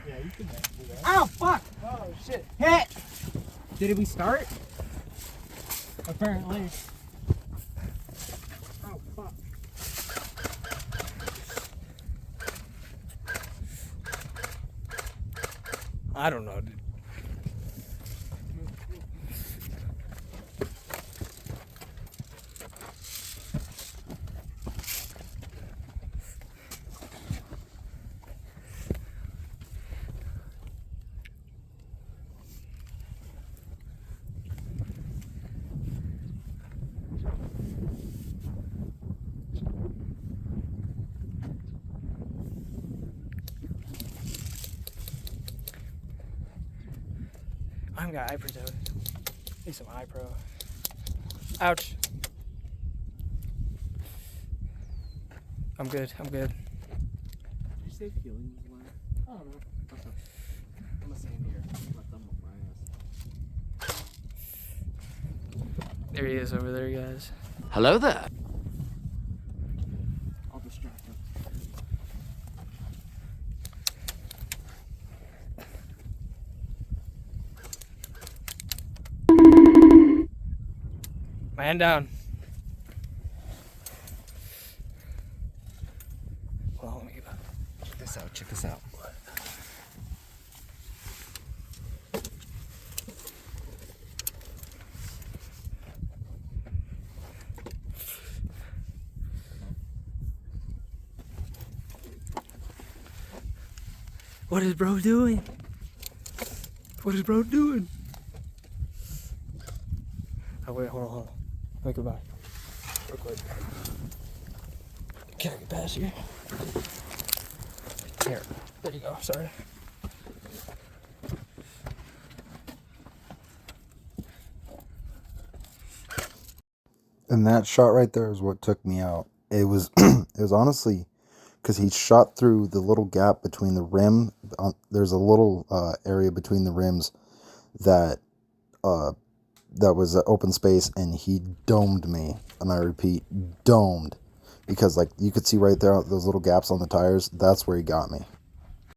Yeah, you can do that. Ow, fuck! Oh, shit. Hit! Did we start? Apparently. Oh, fuck. I don't know, dude. I haven't got iPro. Need some iPro. Ouch. I'm good. I'm good. Did you say feeling was one? I don't know. I'm gonna stand here. My thumb up my ass. There he is over there, guys. Hello there. I'll distract him. Man down. Well, let me get back. Check this out. Check this out. What is bro doing? What is bro doing? Oh wait, hold on. Let me go back. Real quick. Can I get past here? Here. There you go, sorry. And that shot right there is what took me out. It was it was honestly because he shot through the little gap between the rim. There's a little area between the rims that that was an open space, and he domed me. And I repeat, domed, because like you could see right there those little gaps on the tires. That's where he got me.